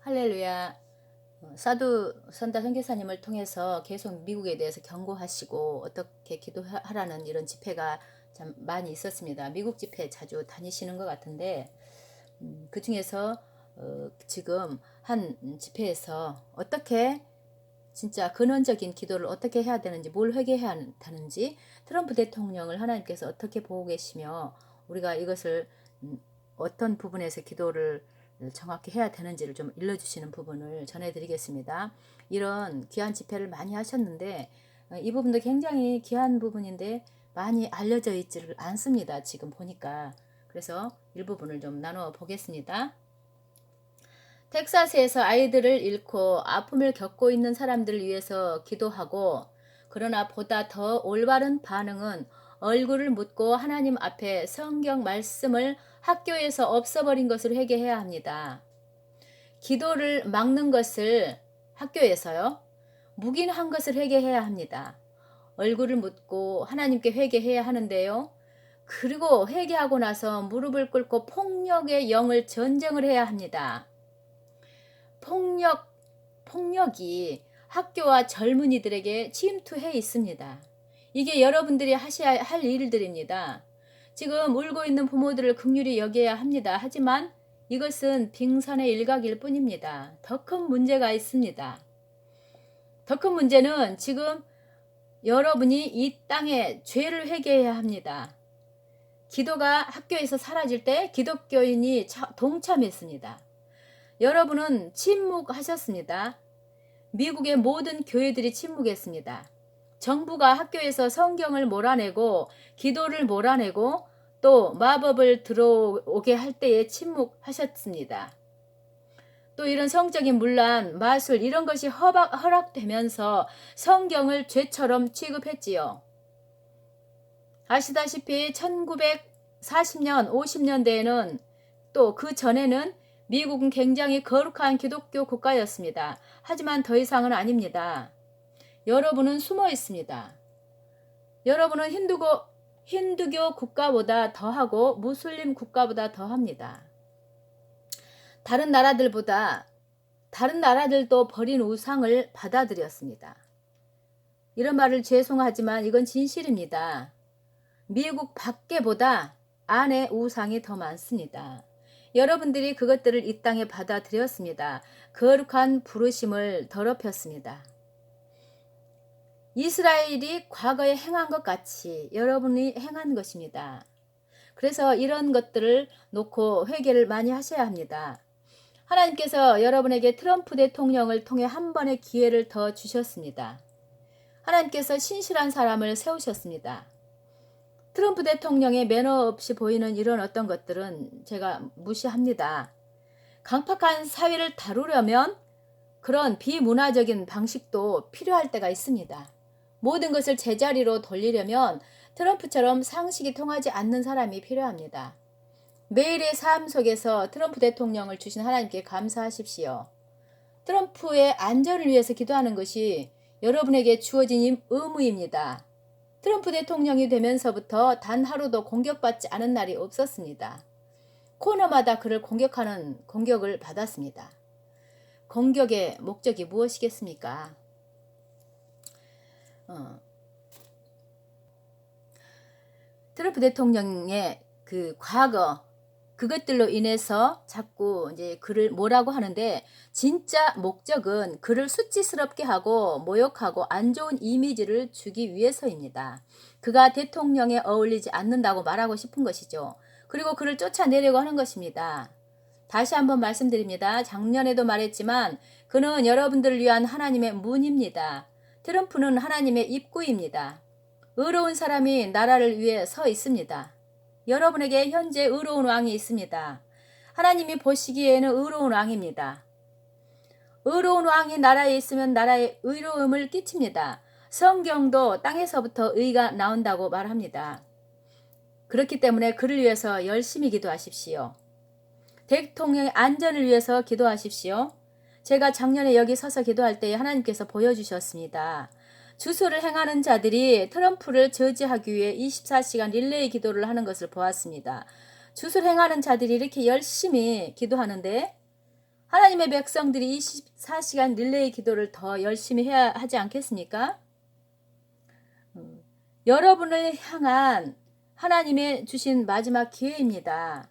할렐루야. 사두 선다 선교사님을 통해서 계속 미국에 대해서 경고하시고 어떻게 기도하라는 이런 집회가 참 많이 있었습니다. 미국 집회 자주 다니시는 것 같은데 그 중에서 지금 한 집회에서 어떻게 진짜 근원적인 기도를 어떻게 해야 되는지, 뭘 회개해야 하는지, 트럼프 대통령을 하나님께서 어떻게 보고 계시며 우리가 이것을 어떤 부분에서 기도를 정확히 해야 되는지를 좀 일러주시는 부분을 전해드리겠습니다. 이런 귀한 집회를 많이 하셨는데 이 부분도 굉장히 귀한 부분인데 많이 알려져 있지를 않습니다. 지금 보니까. 그래서 일부분을 좀 나눠 보겠습니다. 텍사스에서 아이들을 잃고 아픔을 겪고 있는 사람들을 위해서 기도하고, 그러나 보다 더 올바른 반응은 얼굴을 묻고 하나님 앞에 성경 말씀을 학교에서 없어버린 것을 회개해야 합니다. 기도를 막는 것을 학교에서요, 묵인한 것을 회개해야 합니다. 얼굴을 묻고 하나님께 회개해야 하는데요. 그리고 회개하고 나서 무릎을 꿇고 폭력의 영을 전쟁을 해야 합니다. 폭력이 학교와 젊은이들에게 침투해 있습니다. 이게 여러분들이 하셔야 할 일들입니다. 지금 울고 있는 부모들을 긍휼히 여겨야 합니다. 하지만 이것은 빙산의 일각일 뿐입니다. 더 큰 문제가 있습니다. 더 큰 문제는 지금 여러분이 이 땅에 죄를 회개해야 합니다. 기도가 학교에서 사라질 때 기독교인이 동참했습니다. 여러분은 침묵하셨습니다. 미국의 모든 교회들이 침묵했습니다. 정부가 학교에서 성경을 몰아내고 기도를 몰아내고 또 마법을 들어오게 할 때에 침묵하셨습니다. 또 이런 성적인 문란, 마술 이런 것이 허락되면서 성경을 죄처럼 취급했지요. 아시다시피 1940년, 50년대에는 또 그 전에는 미국은 굉장히 거룩한 기독교 국가였습니다. 하지만 더 이상은 아닙니다. 여러분은 숨어 있습니다. 여러분은 힌두교 국가보다 더하고 무슬림 국가보다 더합니다. 다른 나라들도 버린 우상을 받아들였습니다. 이런 말을 죄송하지만 이건 진실입니다. 미국 밖에보다 안에 우상이 더 많습니다. 여러분들이 그것들을 이 땅에 받아들였습니다. 거룩한 부르심을 더럽혔습니다. 이스라엘이 과거에 행한 것 같이 여러분이 행한 것입니다. 그래서 이런 것들을 놓고 회개를 많이 하셔야 합니다. 하나님께서 여러분에게 트럼프 대통령을 통해 한 번의 기회를 더 주셨습니다. 하나님께서 신실한 사람을 세우셨습니다. 트럼프 대통령의 매너 없이 보이는 이런 어떤 것들은 제가 무시합니다. 강팍한 사회를 다루려면 그런 비문화적인 방식도 필요할 때가 있습니다. 모든 것을 제자리로 돌리려면 트럼프처럼 상식이 통하지 않는 사람이 필요합니다. 매일의 삶 속에서 트럼프 대통령을 주신 하나님께 감사하십시오. 트럼프의 안전을 위해서 기도하는 것이 여러분에게 주어진 의무입니다. 트럼프 대통령이 되면서부터 단 하루도 공격받지 않은 날이 없었습니다. 코너마다 그를 공격을 받았습니다. 공격의 목적이 무엇이겠습니까? 트럼프 대통령의 그 과거 그것들로 인해서 자꾸 이제 그를 뭐라고 하는데, 진짜 목적은 그를 수치스럽게 하고 모욕하고 안 좋은 이미지를 주기 위해서입니다. 그가 대통령에 어울리지 않는다고 말하고 싶은 것이죠. 그리고 그를 쫓아내려고 하는 것입니다. 다시 한번 말씀드립니다. 작년에도 말했지만 그는 여러분들을 위한 하나님의 문입니다. 트럼프는 하나님의 입구입니다. 의로운 사람이 나라를 위해 서 있습니다. 여러분에게 현재 의로운 왕이 있습니다. 하나님이 보시기에는 의로운 왕입니다. 의로운 왕이 나라에 있으면 나라에 의로움을 끼칩니다. 성경도 땅에서부터 의가 나온다고 말합니다. 그렇기 때문에 그를 위해서 열심히 기도하십시오. 대통령의 안전을 위해서 기도하십시오. 제가 작년에 여기 서서 기도할 때 하나님께서 보여주셨습니다. 주소를 행하는 자들이 트럼프를 저지하기 위해 24시간 릴레이 기도를 하는 것을 보았습니다. 주소를 행하는 자들이 이렇게 열심히 기도하는데 하나님의 백성들이 24시간 릴레이 기도를 더 열심히 해야 하지 않겠습니까? 여러분을 향한 하나님의 주신 마지막 기회입니다.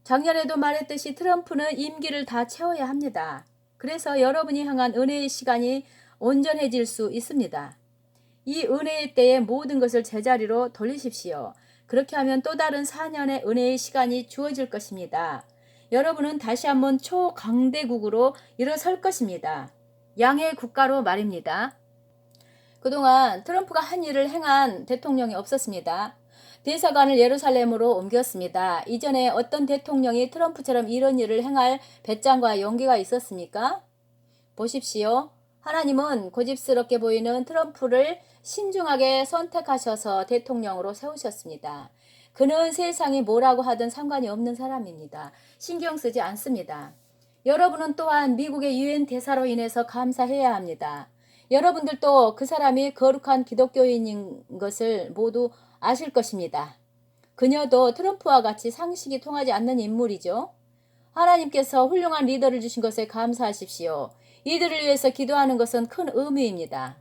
작년에도 말했듯이 트럼프는 임기를 다 채워야 합니다. 그래서 여러분이 향한 은혜의 시간이 온전해질 수 있습니다. 이 은혜의 때에 모든 것을 제자리로 돌리십시오. 그렇게 하면 또 다른 4년의 은혜의 시간이 주어질 것입니다. 여러분은 다시 한번 초강대국으로 일어설 것입니다. 양의 국가로 말입니다. 그동안 트럼프가 한 일을 행한 대통령이 없었습니다. 대사관을 예루살렘으로 옮겼습니다. 이전에 어떤 대통령이 트럼프처럼 이런 일을 행할 배짱과 용기가 있었습니까? 보십시오. 하나님은 고집스럽게 보이는 트럼프를 신중하게 선택하셔서 대통령으로 세우셨습니다. 그는 세상이 뭐라고 하든 상관이 없는 사람입니다. 신경 쓰지 않습니다. 여러분은 또한 미국의 유엔 대사로 인해서 감사해야 합니다. 여러분들도 그 사람이 거룩한 기독교인인 것을 모두 아실 것입니다. 그녀도 트럼프와 같이 상식이 통하지 않는 인물이죠. 하나님께서 훌륭한 리더를 주신 것에 감사하십시오. 이들을 위해서 기도하는 것은 큰 의미입니다.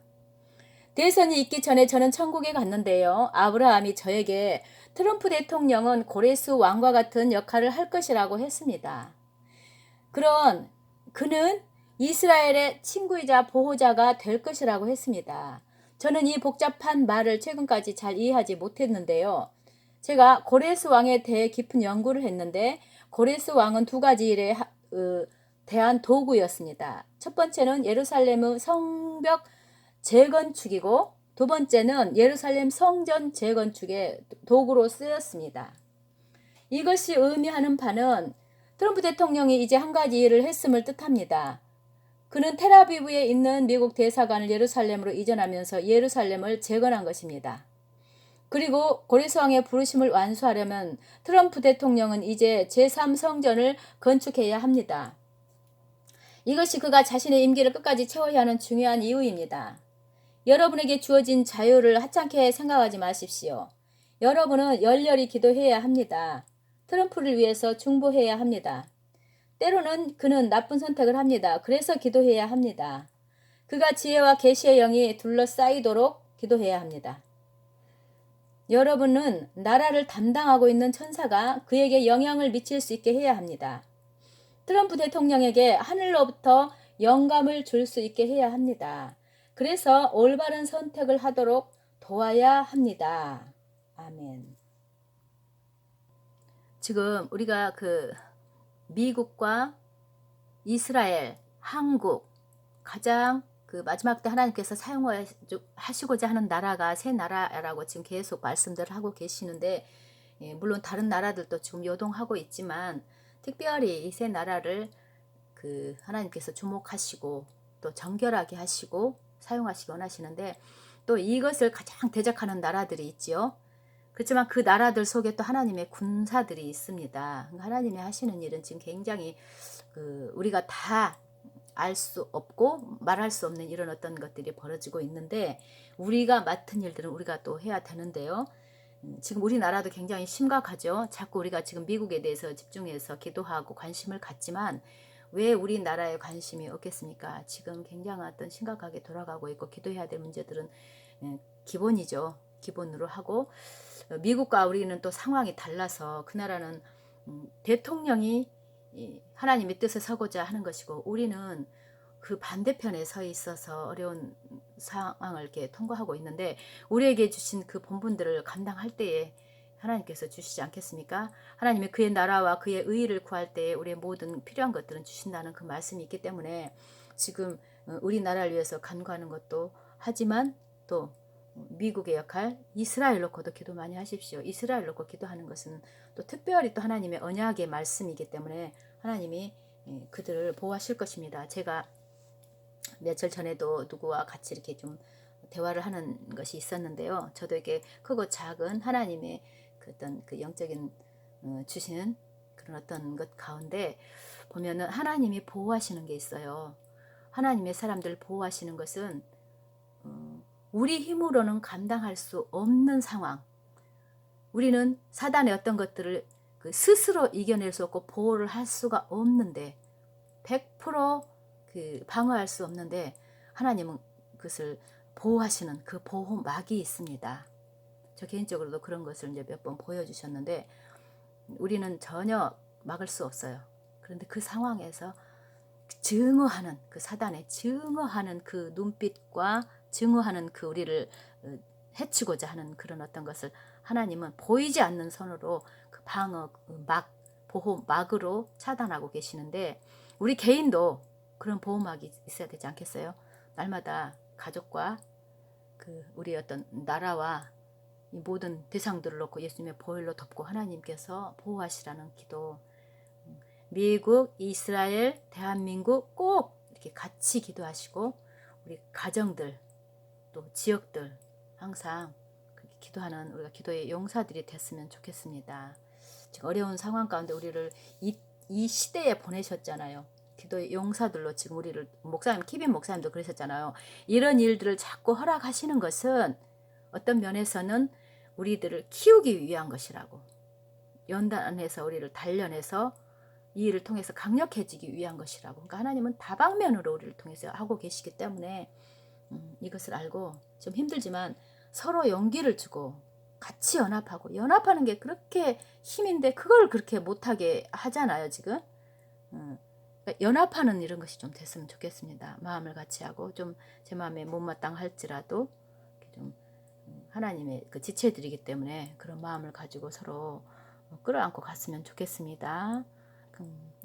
대선이 있기 전에 저는 천국에 갔는데요. 아브라함이 저에게 트럼프 대통령은 고레스 왕과 같은 역할을 할 것이라고 했습니다. 그는 이스라엘의 친구이자 보호자가 될 것이라고 했습니다. 저는 이 복잡한 말을 최근까지 잘 이해하지 못했는데요. 제가 고레스 왕에 대해 깊은 연구를 했는데 고레스 왕은 두 가지 일에 대한 도구였습니다. 첫 번째는 예루살렘의 성벽 재건축이고 두 번째는 예루살렘 성전 재건축의 도구로 쓰였습니다. 이것이 의미하는 바는 트럼프 대통령이 이제 한 가지 일을 했음을 뜻합니다. 그는 텔아비브에 있는 미국 대사관을 예루살렘으로 이전하면서 예루살렘을 재건한 것입니다. 그리고 고레스 왕의 부르심을 완수하려면 트럼프 대통령은 이제 제3성전을 건축해야 합니다. 이것이 그가 자신의 임기를 끝까지 채워야 하는 중요한 이유입니다. 여러분에게 주어진 자유를 하찮게 생각하지 마십시오. 여러분은 열렬히 기도해야 합니다. 트럼프를 위해서 중보해야 합니다. 때로는 그는 나쁜 선택을 합니다. 그래서 기도해야 합니다. 그가 지혜와 계시의 영이 둘러싸이도록 기도해야 합니다. 여러분은 나라를 담당하고 있는 천사가 그에게 영향을 미칠 수 있게 해야 합니다. 트럼프 대통령에게 하늘로부터 영감을 줄 수 있게 해야 합니다. 그래서 올바른 선택을 하도록 도와야 합니다. 아멘. 지금 우리가 미국과 이스라엘, 한국 가장 마지막 때 하나님께서 사용하시고자 하는 나라가 세 나라라고 지금 계속 말씀들을 하고 계시는데 물론 다른 나라들도 지금 요동하고 있지만 특별히 이 세 나라를 하나님께서 주목하시고 또 정결하게 하시고 사용하시기 원하시는데 또 이것을 가장 대적하는 나라들이 있지요. 그렇지만 그 나라들 속에 또 하나님의 군사들이 있습니다. 하나님이 하시는 일은 지금 굉장히 우리가 다 알 수 없고 말할 수 없는 이런 어떤 것들이 벌어지고 있는데 우리가 맡은 일들은 우리가 또 해야 되는데요. 지금 우리나라도 굉장히 심각하죠. 자꾸 우리가 지금 미국에 대해서 집중해서 기도하고 관심을 갖지만 왜 우리나라에 관심이 없겠습니까? 지금 굉장히 어떤 심각하게 돌아가고 있고 기도해야 될 문제들은 기본이죠. 기본으로 하고 미국과 우리는 또 상황이 달라서 그 나라는 대통령이 하나님의 뜻에 서고자 하는 것이고 우리는 그 반대편에 서 있어서 어려운 상황을 이렇게 통과하고 있는데 우리에게 주신 그 본분들을 감당할 때에 하나님께서 주시지 않겠습니까? 하나님이 그의 나라와 그의 의의를 구할 때에 우리의 모든 필요한 것들은 주신다는 그 말씀이 있기 때문에 지금 우리나라를 위해서 간구하는 것도 하지만 또 미국의 역할, 이스라엘 놓고도 기도 많이 하십시오. 이스라엘 놓고 기도하는 것은 또 특별히 또 하나님의 언약의 말씀이기 때문에 하나님이 그들을 보호하실 것입니다. 제가 며칠 전에도 누구와 같이 이렇게 좀 대화를 하는 것이 있었는데요. 저도 이렇게 크고 작은 하나님의 어떤 영적인 주시는 그런 어떤 것 가운데 보면은 하나님이 보호하시는 게 있어요. 하나님의 사람들 보호하시는 것은 우리 힘으로는 감당할 수 없는 상황. 우리는 사단의 어떤 것들을 스스로 이겨낼 수 없고 보호를 할 수가 없는데 100% 방어할 수 없는데 하나님은 그것을 보호하시는 그 보호막이 있습니다. 저 개인적으로도 그런 것을 이제 몇 번 보여주셨는데 우리는 전혀 막을 수 없어요. 그런데 그 상황에서 증오하는 그 사단의 증오하는 그 눈빛과 증오하는 그 우리를 해치고자 하는 그런 어떤 것을 하나님은 보이지 않는 손으로 그 방어 막 보호막으로 차단하고 계시는데 우리 개인도 그런 보호막이 있어야 되지 않겠어요? 날마다 가족과 그 우리 어떤 나라와 이 모든 대상들을 놓고 예수님의 보혈로 덮고 하나님께서 보호하시라는 기도. 미국, 이스라엘, 대한민국 꼭 이렇게 같이 기도하시고 우리 가정들 또 지역들 항상 그렇게 기도하는 우리가 기도의 용사들이 됐으면 좋겠습니다. 지금 어려운 상황 가운데 우리를 이 시대에 보내셨잖아요. 기도의 용사들로 지금 우리를 목사님 키빈 목사님도 그러셨잖아요. 이런 일들을 자꾸 허락하시는 것은 어떤 면에서는 우리들을 키우기 위한 것이라고, 연단해서 우리를 단련해서 이 일을 통해서 강력해지기 위한 것이라고. 그러니까 하나님은 다방면으로 우리를 통해서 하고 계시기 때문에 이것을 알고 좀 힘들지만 서로 용기를 주고 같이 연합하고, 연합하는 게 그렇게 힘인데 그걸 그렇게 못하게 하잖아요 지금. 그러니까 연합하는 이런 것이 좀 됐으면 좋겠습니다. 마음을 같이 하고 좀 제 마음에 못마땅할지라도 좀 하나님의 그 지체들이기 때문에 그런 마음을 가지고 서로 끌어안고 갔으면 좋겠습니다.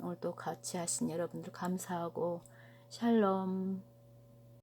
오늘 또 같이 하신 여러분들 감사하고 샬롬.